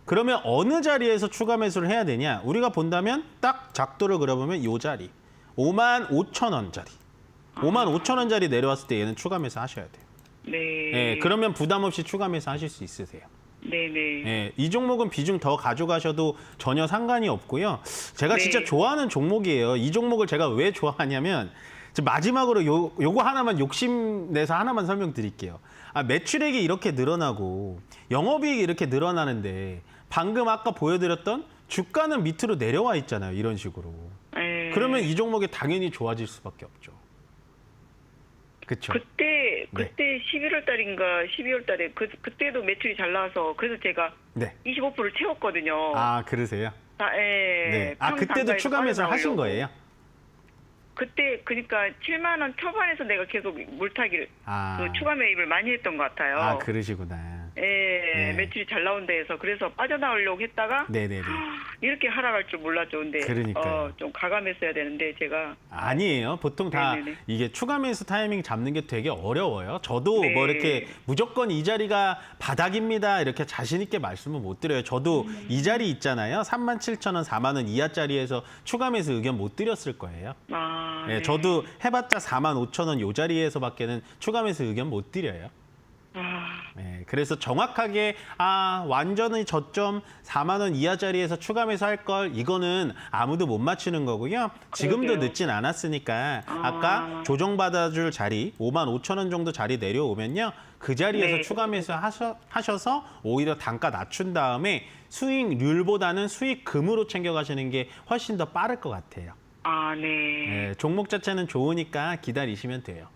그러면 어느 자리에서 추가 매수를 해야 되냐? 우리가 본다면 딱 작도를 그려보면 이 자리. 55,000원짜리. 55,000원짜리 내려왔을 때 얘는 추가 매수 하셔야 돼요. 네. 예, 그러면 부담 없이 추가 매수 하실 수 있으세요. 네네. 예, 이 종목은 비중 더 가져가셔도 전혀 상관이 없고요. 제가 네. 진짜 좋아하는 종목이에요. 이 종목을 제가 왜 좋아하냐면 마지막으로 요거 하나만 욕심내서 하나만 설명드릴게요. 매출액이 이렇게 늘어나고 영업이익이 이렇게 늘어나는데 방금 아까 보여드렸던 주가는 밑으로 내려와 있잖아요. 이런 식으로. 네. 그러면 이 종목이 당연히 좋아질 수밖에 없죠. 그렇죠? 그때 11월 달인가 12월 달에 그때도 매출이 잘 나와서 그래서 제가 네. 25%를 채웠거든요. 그러세요? 예. 네. 평 그때도 단가에서 추가 매수를 하신 빠져나오려고. 거예요? 그때 그러니까 7만 원 초반에서 내가 계속 물타기를 추가 매입을 많이 했던 것 같아요. 그러시구나. 예, 네. 매출이 잘 나온다 해서 그래서 빠져나오려고 했다가 네네네. 이렇게 하락할 줄 몰랐죠. 근데 그러니까요. 좀 가감했어야 되는데 제가 아니에요. 보통 다 네네네. 이게 추가 매수 타이밍 잡는 게 되게 어려워요. 저도 네. 뭐 이렇게 무조건 이 자리가 바닥입니다. 이렇게 자신 있게 말씀을 못 드려요. 저도 이 자리 있잖아요. 37,000원, 4만 원 이하 자리에서 추가 매수 의견 못 드렸을 거예요. 네. 저도 해봤자 45,000원 요 자리에서밖에는 추가 매수 의견 못 드려요. 그래서 정확하게 완전히 저점 4만 원 이하 자리에서 추가 매수할 걸 이거는 아무도 못 맞추는 거고요. 지금도 그러게요. 늦진 않았으니까 아까 조정받아줄 자리 55,000원 정도 자리 내려오면요. 그 자리에서 네. 추가 매수 하셔서 오히려 단가 낮춘 다음에 수익률보다는 수익금으로 챙겨가시는 게 훨씬 더 빠를 것 같아요. 네. 종목 자체는 좋으니까 기다리시면 돼요.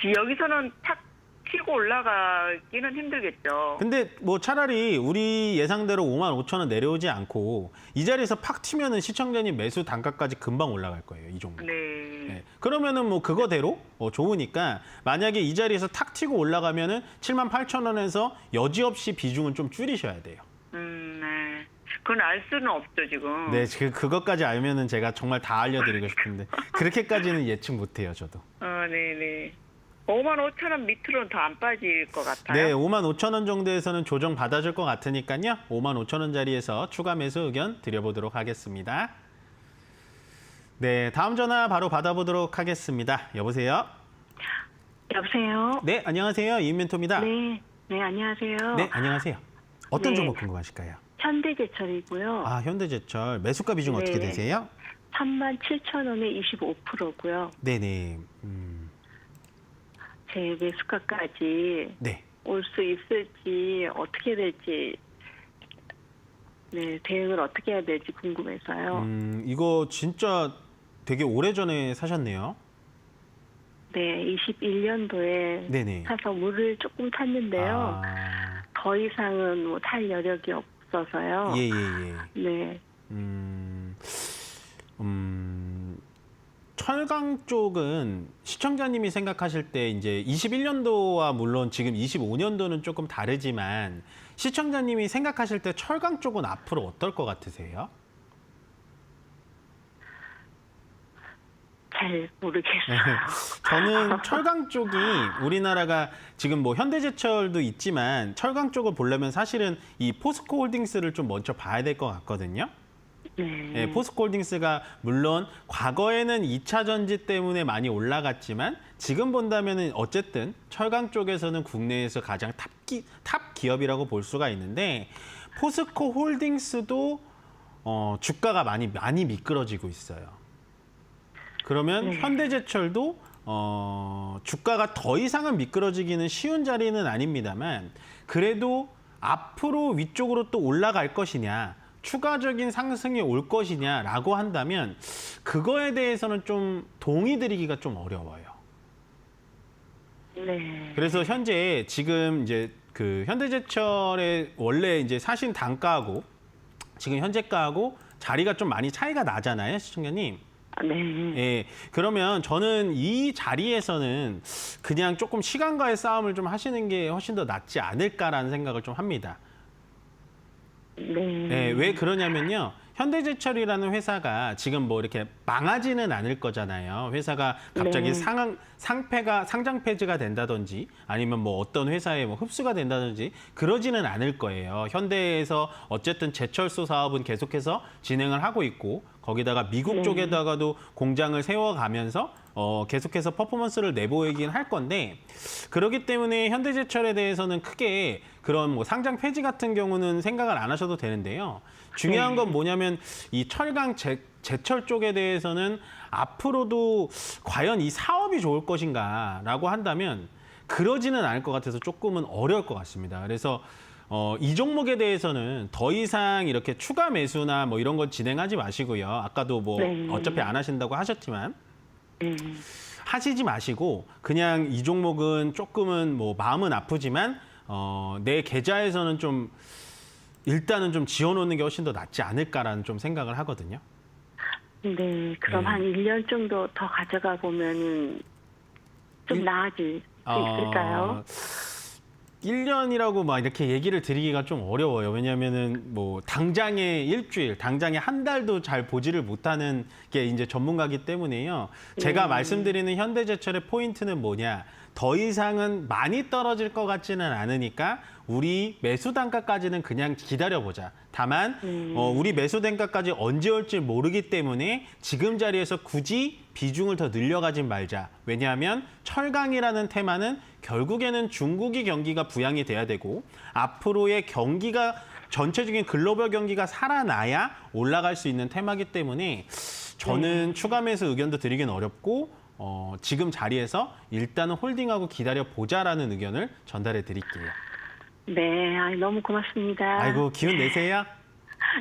여기서는 탁 치고 올라가기는 힘들겠죠. 근데 뭐 차라리 우리 예상대로 55,000원 내려오지 않고 이 자리에서 팍 튀면은 시청자님 매수 단가까지 금방 올라갈 거예요, 이 종목. 네. 그러면은 뭐 그거대로 좋으니까 만약에 이 자리에서 탁 튀고 올라가면은 78,000원에서 여지없이 비중을 좀 줄이셔야 돼요. 네. 그건 알 수는 없죠, 지금. 네, 그것까지 알면은 제가 정말 다 알려드리고 싶은데 그렇게까지는 예측 못해요, 저도. 네네. 55,000원 밑으로는 더 안 빠질 것 같아요. 네, 55,000원 정도에서는 조정 받아줄 것 같으니까요. 55,000원 자리에서 추가 매수 의견 드려보도록 하겠습니다. 네, 다음 전화 바로 받아보도록 하겠습니다. 여보세요? 여보세요? 네, 안녕하세요. 이인멘토입니다. 네, 안녕하세요. 네, 안녕하세요. 어떤 네. 종목 궁금하실까요? 현대제철이고요. 현대제철 매수가 비중 어떻게 네. 되세요? 37,000원에 25%고요. 네네. 제 매수가까지 네. 올 수 있을지 어떻게 될지 대응을 어떻게 해야 될지 궁금해서요. 이거 진짜 되게 오래전에 사셨네요. 네, 21년도에 네네. 사서 물을 조금 탔는데요. 더 이상은 뭐 탈 여력이 없어서요. 예. 네. 철강 쪽은 시청자님이 생각하실 때 이제 21년도와 물론 지금 25년도는 조금 다르지만 시청자님이 생각하실 때 철강 쪽은 앞으로 어떨 것 같으세요? 잘 모르겠어요. 저는 철강 쪽이 우리나라가 지금 뭐 현대제철도 있지만 철강 쪽을 보려면 사실은 이 포스코 홀딩스를 좀 먼저 봐야 될 것 같거든요. 네, 포스코 홀딩스가 물론 과거에는 2차 전지 때문에 많이 올라갔지만 지금 본다면은 어쨌든 철강 쪽에서는 국내에서 가장 탑 기업이라고 볼 수가 있는데 포스코 홀딩스도 주가가 많이 미끄러지고 있어요. 그러면 현대제철도 주가가 더 이상은 미끄러지기는 쉬운 자리는 아닙니다만 그래도 앞으로 위쪽으로 또 올라갈 것이냐 추가적인 상승이 올 것이냐라고 한다면 그거에 대해서는 좀 동의 드리기가 좀 어려워요. 네. 그래서 현재 지금 이제 그 현대제철의 원래 이제 사신 단가하고 지금 현재가하고 자리가 좀 많이 차이가 나잖아요, 시청자님. 네. 예, 그러면 저는 이 자리에서는 그냥 조금 시간과의 싸움을 좀 하시는 게 훨씬 더 낫지 않을까라는 생각을 좀 합니다. 네. 예, 왜 그러냐면요. 현대제철이라는 회사가 지금 뭐 이렇게 망하지는 않을 거잖아요. 회사가 갑자기 네. 상장 폐지가 된다든지 아니면 뭐 어떤 회사에 뭐 흡수가 된다든지 그러지는 않을 거예요. 현대에서 어쨌든 제철소 사업은 계속해서 진행을 하고 있고 거기다가 미국 쪽에다가도 공장을 세워가면서 계속해서 퍼포먼스를 내보이긴 할 건데 그렇기 때문에 현대제철에 대해서는 크게 그런 뭐 상장 폐지 같은 경우는 생각을 안 하셔도 되는데요. 중요한 건 뭐냐면 이 철강 제철 쪽에 대해서는 앞으로도 과연 이 사업이 좋을 것인가라고 한다면 그러지는 않을 것 같아서 조금은 어려울 것 같습니다. 그래서 이 종목에 대해서는 더 이상 이렇게 추가 매수나 뭐 이런 걸 진행하지 마시고요. 아까도 뭐 네. 어차피 안 하신다고 하셨지만 하시지 마시고 그냥 이 종목은 조금은 뭐 마음은 아프지만 내 계좌에서는 좀 일단은 좀 지어놓는 게 훨씬 더 낫지 않을까라는 좀 생각을 하거든요. 네, 그럼 네. 한 1년 정도 더 가져가 보면은 좀 나아질 수 있을까요? 1년이라고 막 이렇게 얘기를 드리기가 좀 어려워요. 왜냐면은 뭐 당장에 일주일, 당장에 한 달도 잘 보지를 못하는 게 이제 전문가기 때문에요. 제가 말씀드리는 현대제철의 포인트는 뭐냐? 더 이상은 많이 떨어질 것 같지는 않으니까 우리 매수 단가까지는 그냥 기다려보자. 다만 우리 매수 단가까지 언제 올지 모르기 때문에 지금 자리에서 굳이 비중을 더 늘려가진 말자. 왜냐하면 철강이라는 테마는 결국에는 중국이 경기가 부양이 돼야 되고 앞으로의 경기가 전체적인 글로벌 경기가 살아나야 올라갈 수 있는 테마이기 때문에 저는 추가 매수 의견도 드리긴 어렵고 지금 자리에서 일단은 홀딩하고 기다려보자라는 의견을 전달해 드릴게요. 네, 너무 고맙습니다. 아이고 기운 내세요.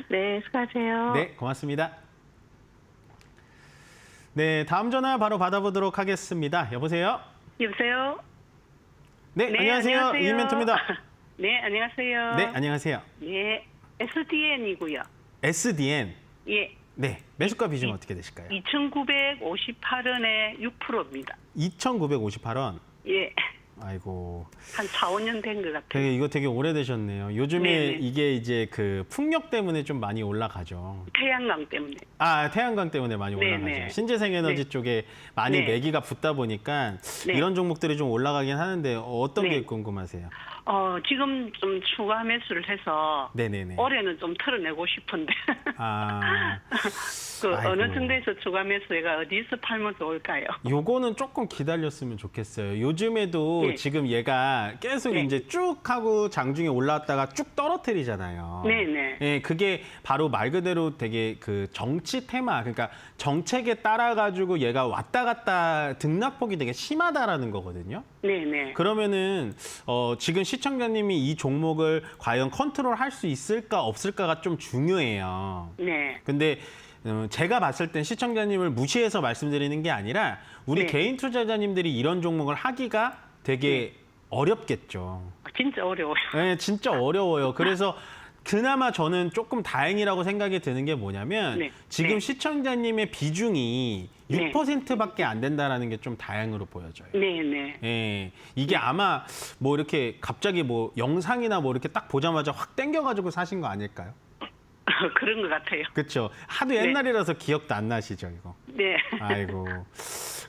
네, 수고하세요. 네, 고맙습니다. 네, 다음 전화 바로 받아보도록 하겠습니다. 여보세요? 여보세요? 네, 안녕하세요. 이멘토입니다. 네, 안녕하세요. 네, 안녕하세요. 네, SDN이고요. SDN. 예, 네, 매수가 비중 어떻게 되실까요? 2,958원에 6%입니다. 2,958원. 예, 아이고. 한 4, 5년 된 것 같아요. 이거 되게 오래되셨네요. 요즘에 네네. 이게 이제 그 풍력 때문에 좀 많이 올라가죠. 태양광 때문에. 아, 태양광 때문에 많이 네네. 올라가죠. 신재생에너지 네. 쪽에 많이 네. 매기가 붙다 보니까 네. 이런 종목들이 좀 올라가긴 하는데 어떤 네. 게 궁금하세요? 지금 좀 추가 매수를 해서 네네네. 올해는 좀 털어내고 싶은데 아, 그 아이고. 어느 정도에서 추가 매수가 어디서 팔면 좋을까요? 요거는 조금 기다렸으면 좋겠어요. 요즘에도 네. 지금 얘가 계속 네. 이제 쭉 하고 장중에 올라왔다가 쭉 떨어뜨리잖아요. 네네. 예, 그게 바로 말 그대로 되게 그 정치 테마, 그러니까 정책에 따라 가지고 얘가 왔다 갔다 등락폭이 되게 심하다라는 거거든요. 네네. 그러면은 지금 시청자님이 이 종목을 과연 컨트롤 할 수 있을까 없을까가 좀 중요해요. 네. 근데 제가 봤을 땐 시청자님을 무시해서 말씀드리는 게 아니라 우리 네. 개인 투자자님들이 이런 종목을 하기가 되게 어렵겠죠. 진짜 어려워요. 네, 진짜 어려워요. 그래서 그나마 저는 조금 다행이라고 생각이 드는 게 뭐냐면 네. 지금 네. 시청자님의 비중이 네. 6%밖에 안 된다는 게 좀 다행으로 보여져요. 네네. 예, 이게 아마 뭐 이렇게 갑자기 뭐 영상이나 뭐 이렇게 딱 보자마자 확 땡겨가지고 사신 거 아닐까요? 그런 것 같아요. 그렇죠. 하도 옛날이라서 기억도 안 나시죠, 이거. 네. 아이고.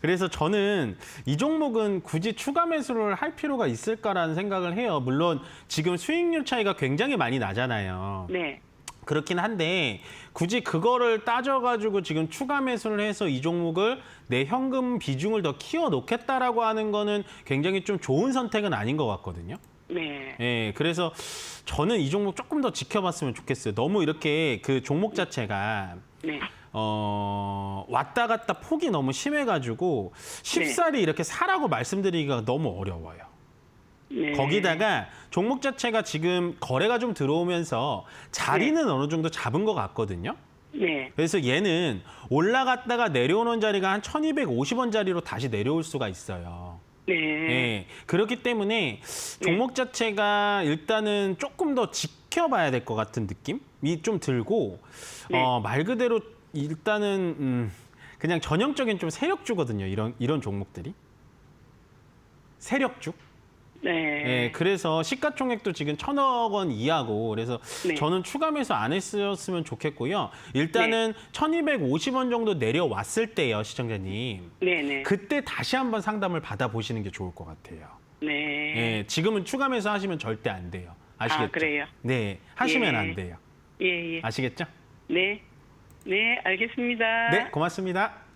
그래서 저는 이 종목은 굳이 추가 매수를 할 필요가 있을까라는 생각을 해요. 물론 지금 수익률 차이가 굉장히 많이 나잖아요. 네. 그렇긴 한데 굳이 그거를 따져가지고 지금 추가 매수를 해서 이 종목을 내 현금 비중을 더 키워놓겠다라고 하는 거는 굉장히 좀 좋은 선택은 아닌 것 같거든요. 네. 예, 그래서 저는 이 종목 조금 더 지켜봤으면 좋겠어요. 너무 이렇게 그 종목 자체가 네. 왔다 갔다 폭이 너무 심해가지고 쉽사리 이렇게 사라고 말씀드리기가 너무 어려워요. 네. 거기다가 종목 자체가 지금 거래가 좀 들어오면서 자리는 어느 정도 잡은 것 같거든요. 네. 그래서 얘는 올라갔다가 내려오는 자리가 한 1250원 자리로 다시 내려올 수가 있어요. 네. 예, 그렇기 때문에 종목 자체가 일단은 조금 더 지켜봐야 될 것 같은 느낌이 좀 들고 네. 말 그대로 일단은 그냥 전형적인 좀 세력주거든요. 이런 종목들이 세력주. 네. 예, 그래서 시가총액도 지금 1,000억 원 이하고 그래서 네. 저는 추가 매수 안 했었으면 좋겠고요. 일단은 1,250원 정도 내려왔을 때요, 시청자님. 네네. 그때 다시 한번 상담을 받아보시는 게 좋을 것 같아요. 네. 예, 지금은 추가 매수 하시면 절대 안 돼요. 아시겠죠? 아, 그래요? 네, 하시면 예. 안 돼요. 예, 예. 아시겠죠? 네. 네, 알겠습니다. 네, 고맙습니다.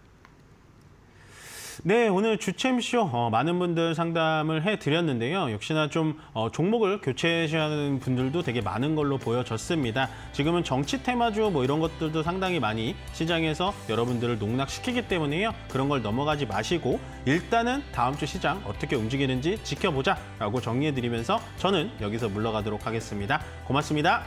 네, 오늘 주챔쇼 많은 분들 상담을 해드렸는데요. 역시나 좀 종목을 교체하시는 분들도 되게 많은 걸로 보여졌습니다. 지금은 정치 테마주 뭐 이런 것들도 상당히 많이 시장에서 여러분들을 농락시키기 때문에요. 그런 걸 넘어가지 마시고 일단은 다음 주 시장 어떻게 움직이는지 지켜보자라고 정리해드리면서 저는 여기서 물러가도록 하겠습니다. 고맙습니다.